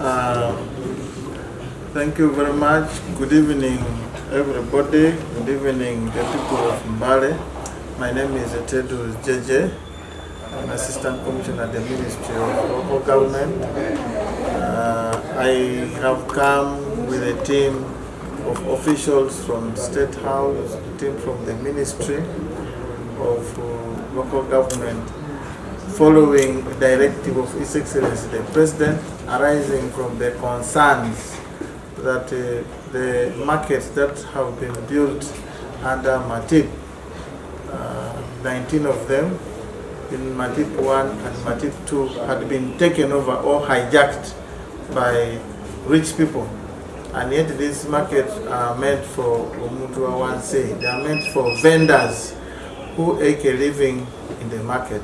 Uh, Thank you very much. Good evening, everybody. Good evening, the people of Mbale. My name is Tedros JJ. I'm Assistant Commissioner at the Ministry of Local Government. I have come with a team of officials from State House, a team from the Ministry of Local Government, following the directive of His Excellency the President, arising from the concerns that the markets that have been built under MATIP, 19 of them in MATIP 1 and MATIP 2 had been taken over or hijacked by rich people. And yet these markets are meant for Umutua Wanse. They are meant for vendors who make a living in the market.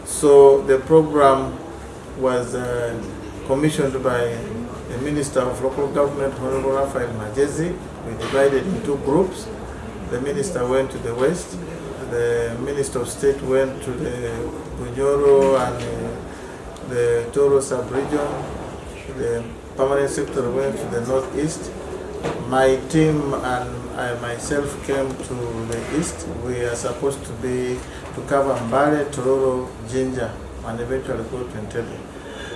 So the program was commissioned by the Minister of Local Government, Honorable Raphael Majezi. We divided in two groups. The Minister went to the west, the Minister of State went to the Bunyoro and the Toro sub-region, the Permanent Secretary went to the northeast. My team and I myself came to the east. We are supposed to cover Mbale, Tororo, Jinja, and eventually go to Entebbe.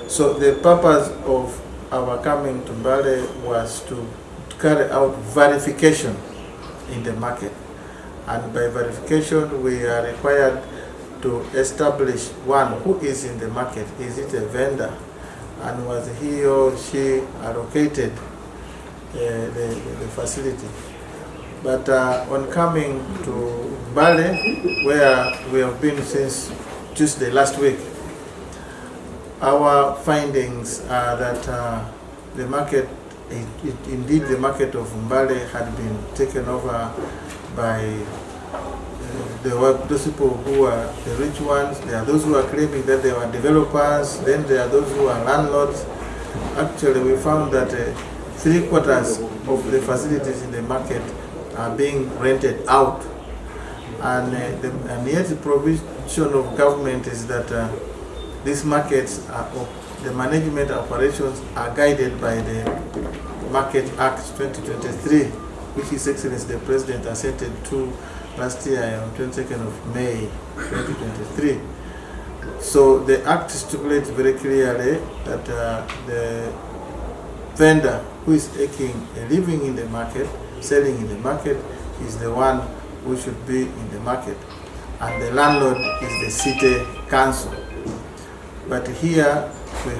So the purpose of our coming to Mbale was to carry out verification in the market. And by verification, we are required to establish one, who is in the market. Is it a vendor? And was he or she allocated the facility? But on coming to Mbale, where we have been since Tuesday last week, our findings are that the market, indeed the market of Mbale had been taken over by those people who are the rich ones. There are those who are claiming that they were developers, then there are those who are landlords. Actually, we found that 3/4 of the facilities in the market are being rented out. And yet the provision of government is that these markets, the management operations are guided by the Market Act 2023, which His Excellency the President assented to last year on 22nd of May 2023. So the Act stipulates very clearly that the vendor who is making a living in the market, selling in the market, is the one who should be in the market. And the landlord is the city council. But here we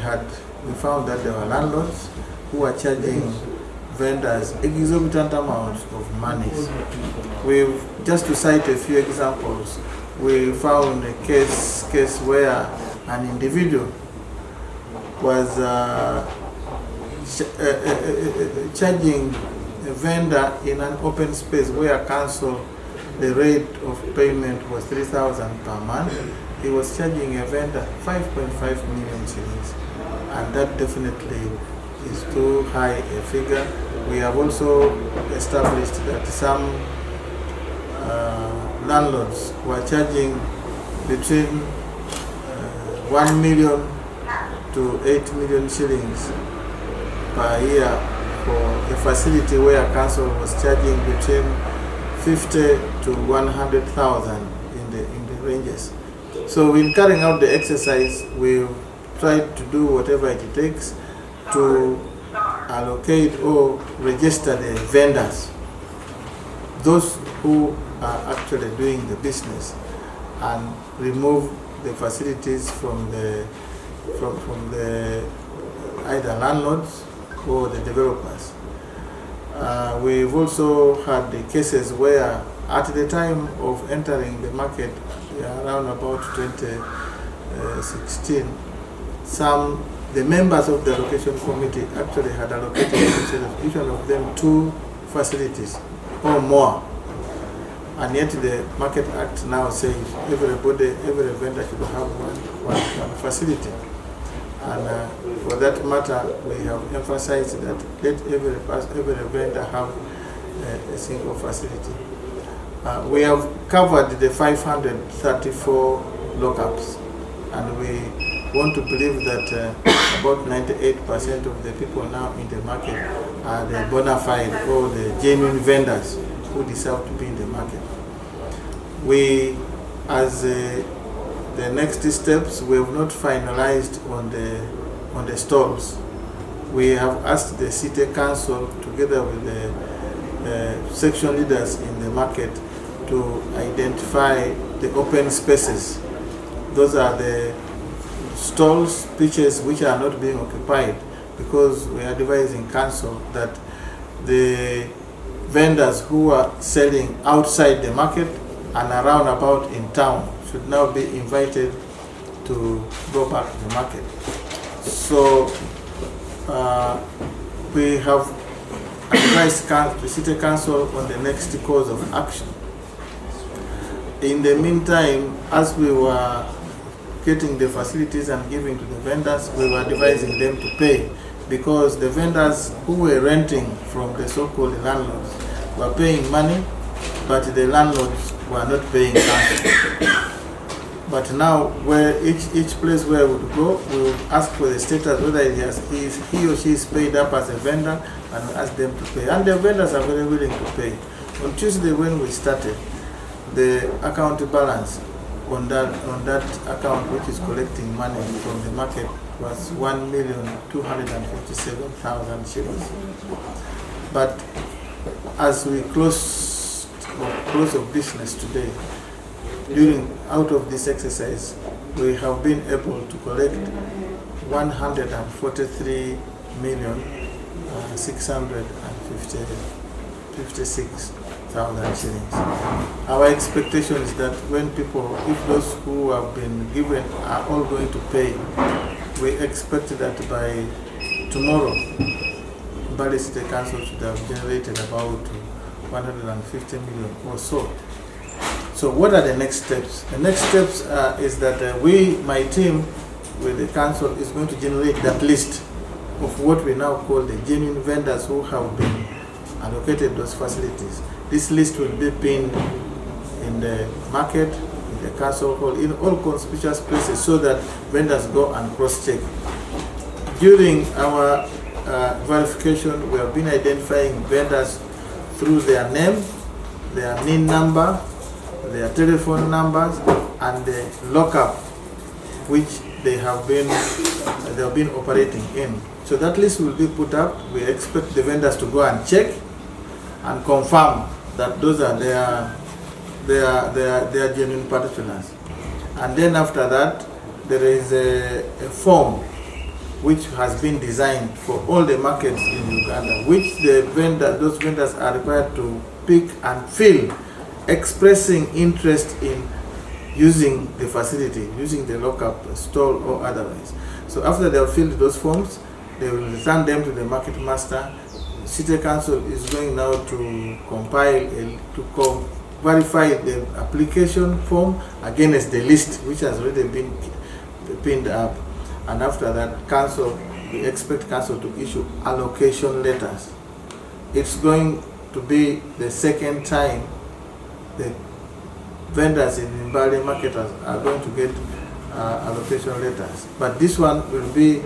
found that there were landlords who are charging vendors exorbitant amounts of money. Just to cite a few examples, we found a case where an individual was charging a vendor in an open space where council, the rate of payment was 3,000 per month. He was charging a vendor 5.5 million shillings, and that definitely is too high a figure. We have also established that some landlords were charging between 1 million to 8 million shillings per year for a facility where council was charging between 50 to 100,000 in the ranges. So in carrying out the exercise, we've tried to do whatever it takes to allocate or register the vendors, those who are actually doing the business, and remove the facilities from the either landlords or the developers. We've also had the cases where at the time of entering the market, around about 2016, the members of the allocation committee actually had allocated each one of them 2 facilities or more. And yet the Market Act now says every vendor should have one facility. And for that matter, we have emphasized that let every vendor have a single facility. We have covered the 534 lockups, and we want to believe that about 98% of the people now in the market are the bona fide or the genuine vendors who deserve to be in the market. We, as the next steps, we have not finalized on the stalls. We have asked the city council together with the section leaders in the market to identify the open spaces. Those are the stalls, pitches which are not being occupied, because we are advising council that the vendors who are selling outside the market and around about in town should now be invited to go back to the market. So we have advised the city council on the next course of action. In the meantime, as we were getting the facilities and giving to the vendors, we were advising them to pay, because the vendors who were renting from the so-called landlords were paying money, but the landlords were not paying cash. But now, where each place where we would go, we would ask for the status whether he or she is paid up as a vendor, and we ask them to pay. And the vendors are very willing to pay. On Tuesday, when we started, the account balance on that account, which is collecting money from the market, was 1,257,000 shillings. But as we close of business today, out of this exercise, we have been able to collect 143,656,000 shillings. Our expectation is that when people, if those who have been given are all going to pay, we expect that by tomorrow, Mbale City Council should have generated about 150 million or so. So what are the next steps? The next steps is that my team with the council is going to generate that list of what we now call the genuine vendors who have been allocated those facilities. This list will be pinned in the market, in the council hall, in all conspicuous places, so that vendors go and cross-check. During our verification, we have been identifying vendors through their name, their NIN number, their telephone numbers, and the lockup which they have been operating in. So that list will be put up. We expect the vendors to go and check and confirm that those are their genuine particulars. And then after that, there is a form which has been designed for all the markets in Uganda, which those vendors are required to pick and fill, expressing interest in using the facility, using the lockup, stall or otherwise. So after they have filled those forms, they will return them to the market master. City Council is going now to compile, verify the application form against the list which has already been pinned up. And after that, we expect council to issue allocation letters. It's going to be the second time the vendors in Mbale marketers are going to get allocation letters. But this one will be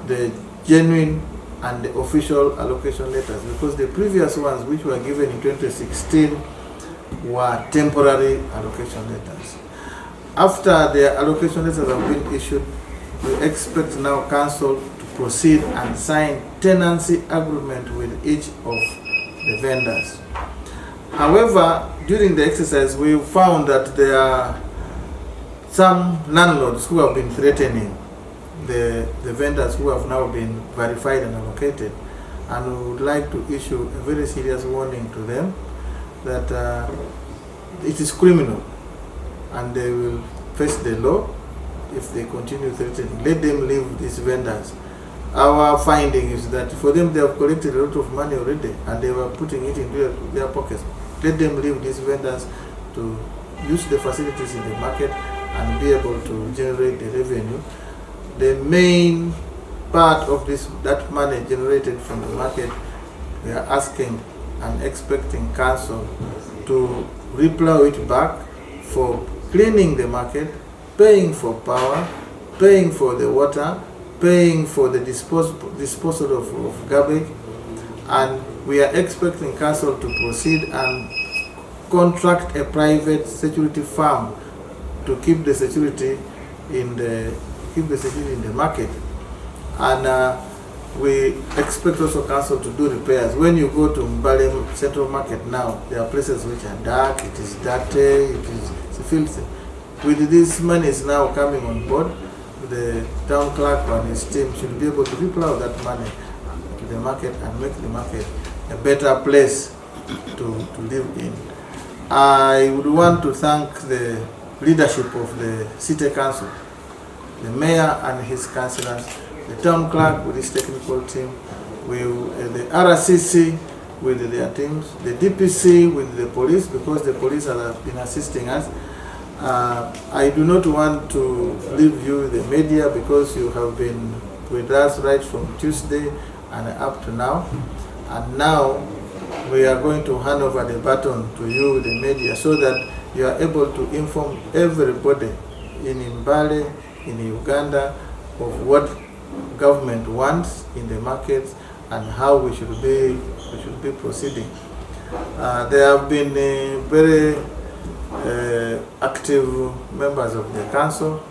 the genuine and the official allocation letters, because the previous ones which were given in 2016 were temporary allocation letters. After the allocation letters have been issued, we expect now council to proceed and sign tenancy agreement with each of the vendors. However, during the exercise, we found that there are some landlords who have been threatening the vendors who have now been verified and allocated, and we would like to issue a very serious warning to them that it is criminal and they will face the law if they continue threatening. Let them leave these vendors. Our finding is that for them, they have collected a lot of money already and they were putting it into their pockets. Let them leave these vendors to use the facilities in the market and be able to generate the revenue. The main part of that money generated from the market, we are asking and expecting council to replow it back for cleaning the market, paying for power, paying for the water, paying for the disposal of garbage, and we are expecting council to proceed and contract a private security firm to keep the security in the market. And we expect also council to do repairs. When you go to Mbale Central Market now, there are places which are dark, it is dirty, it is filthy. With this money is now coming on board, the town clerk and his team should be able to deploy that money to the market and make the market a better place to live in. I would want to thank the leadership of the City Council, the mayor and his councillors, the town clerk with his technical team, the RCC with their teams, the DPC with the police, because the police have been assisting us. I do not want to leave you, the media, because you have been with us right from Tuesday and up to now. And now we are going to hand over the baton to you, the media, so that you are able to inform everybody in Mbale, in Uganda, of what government wants in the markets and how we should be proceeding. There have been very active members of the council.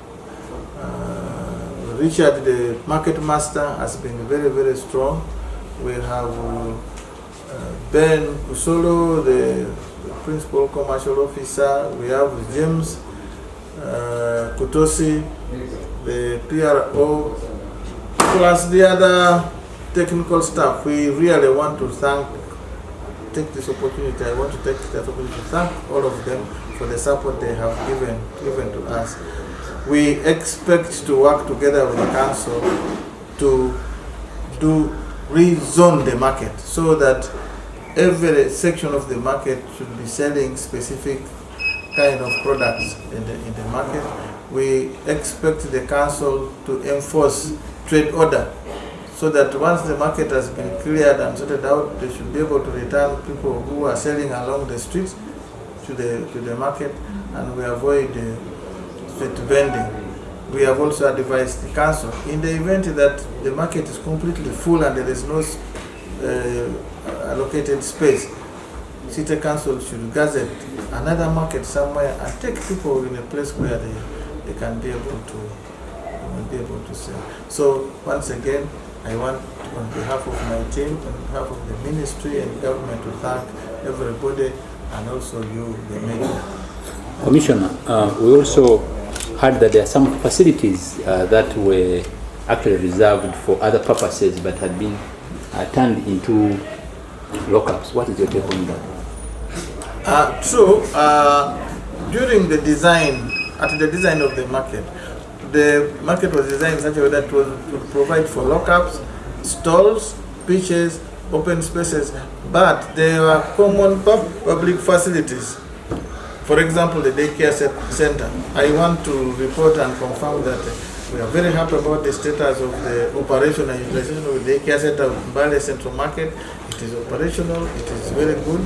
Richard, the market master, has been very, very strong. We have Ben Kusolo, the principal commercial officer. We have James Kutosi, the PRO, plus the other technical staff. We really want to take this opportunity. I want to take this opportunity to thank all of them for the support they have given to us. We expect to work together with the council to rezone the market so that every section of the market should be selling specific kind of products in the market. We expect the council to enforce trade order so that once the market has been cleared and sorted out, they should be able to return people who are selling along the streets to the market, and we avoid street vending. We have also advised the council, in the event that the market is completely full and there is no allocated space, City Council should gazette another market somewhere and take people in a place where they can be able to sell. So once again, I want, on behalf of my team, on behalf of the ministry and government, to thank everybody and also you, the media. Commissioner, we also heard that there are some facilities that were actually reserved for other purposes but had been turned into lockups. What is your take on that? True. During the design, at the design of the market was designed in such a way that was to provide for lockups, stalls, pitches, open spaces, but there are common public facilities. For example, the daycare center. I want to report and confirm that we are very happy about the status of the operation and utilization of the daycare center of Mbale Central Market. It is operational, it is very good.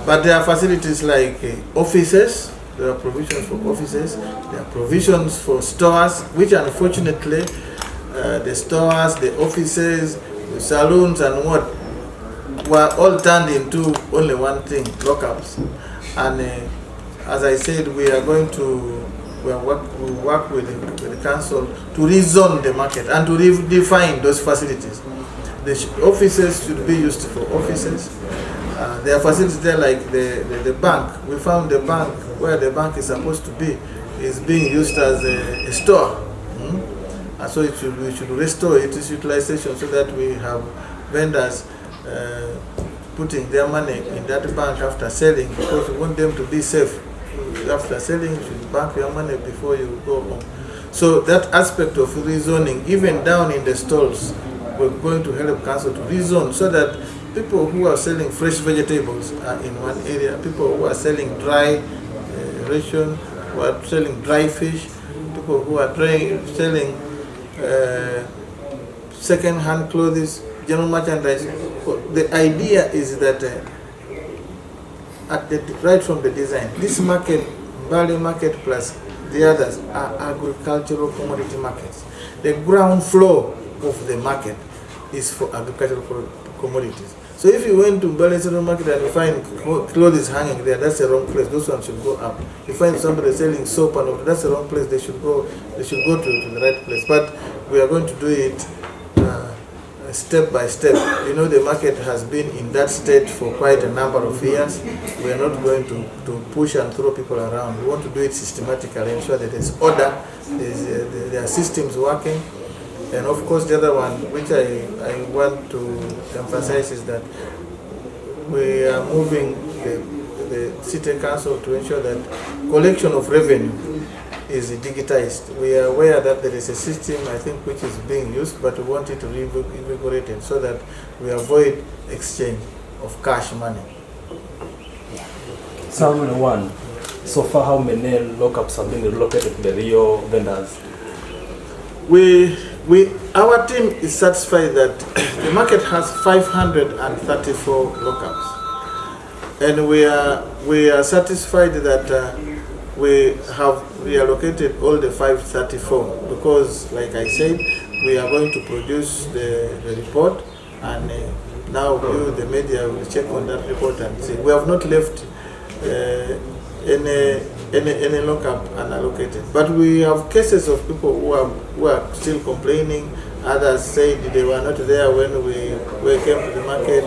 But there are facilities like offices. There are provisions for offices. There are provisions for stores, which unfortunately the stores, the offices, the saloons and what were all turned into only one thing, lockups. And as I said, we are going to work with the council to rezone the market and to redefine those facilities. The offices should be used for offices. There are facilities there like the bank. We found the bank where the bank is supposed to be is being used as a store. And so we should restore its utilization so that we have vendors putting their money in that bank after selling, because we want them to be safe. After selling, you should bank your money before you go home. So that aspect of rezoning, even down in the stalls, we're going to help council to rezone so that people who are selling fresh vegetables are in one area, people who are selling dry ration, who are selling dry fish, people who are selling second-hand clothes, general merchandise. The idea is that right from the design, this market, Mbale market plus the others are agricultural commodity markets. The ground floor of the market is for agricultural commodities. So if you went to Mbale market and you find clothes hanging there, that's the wrong place. Those ones should go up. You find somebody selling soap and all, that's the wrong place. They should go to the right place. But we are going to do it step by step. You know, the market has been in that state for quite a number of years. We are not going to push and throw people around. We want to do it systematically, ensure that there's order, there are systems working. And of course, the other one, which I want to emphasize, is that we are moving the city council to ensure that collection of revenue is digitized. We are aware that there is a system, I think, which is being used, but we want it to be invigorated so that we avoid exchange of cash money. Salmon one. So far, how many lockups have been relocated to the Rio vendors? Our team is satisfied that the market has 534 lockups, and we are satisfied that we have reallocated all the 534 because, like I said, we are going to produce the report, and now you, the media, will check on that report and see. We have not left any lockup unallocated, but we have cases of people who are still complaining. Others said they were not there when we came to the market.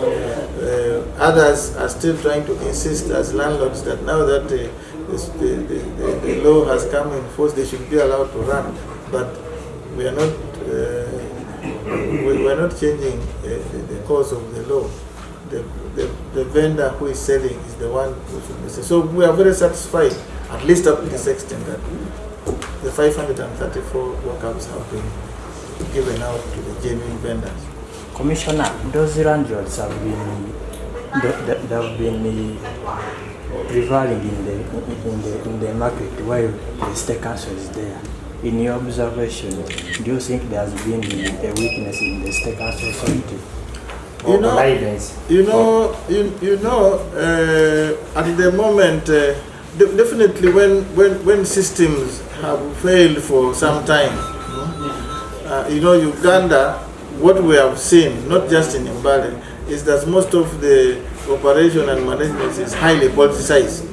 Others are still trying to insist as landlords that now that the law has come in force, they should be allowed to run. But we are not we are not changing the course of the law. The vendor who is selling is the one who should be selling. So we are very satisfied, at least up to this extent, that the 534 lockups have been given out to the genuine vendors. Commissioner, those landlords have been they have been prevailing in the market while the state council is there. In your observation, do you think there has been a weakness in the state council authority? At the moment, definitely when systems have failed for some time, Uganda, what we have seen, not just in Mbale, is that most of the operation and management is highly politicized.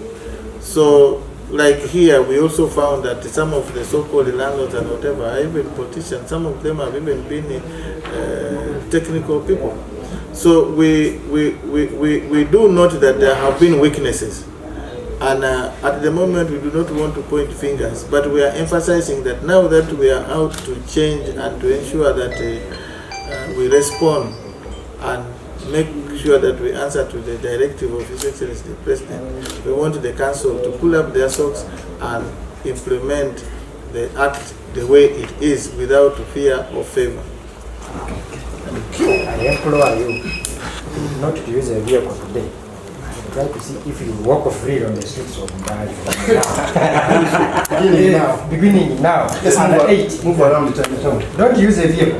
So, like here, we also found that some of the so-called landlords and whatever are even politicians. Some of them have even been technical people. So we do note that there have been weaknesses, and at the moment we do not want to point fingers, but we are emphasizing that now that we are out to change and to ensure that we respond and make sure that we answer to the directive of His Excellency the President, we want the Council to pull up their socks and implement the Act the way it is without fear or favor. I implore you not to use a vehicle today. Try to see if you walk free on the streets of Mbale. Beginning now. Yes, under 8. Move around the town. Don't use a vehicle.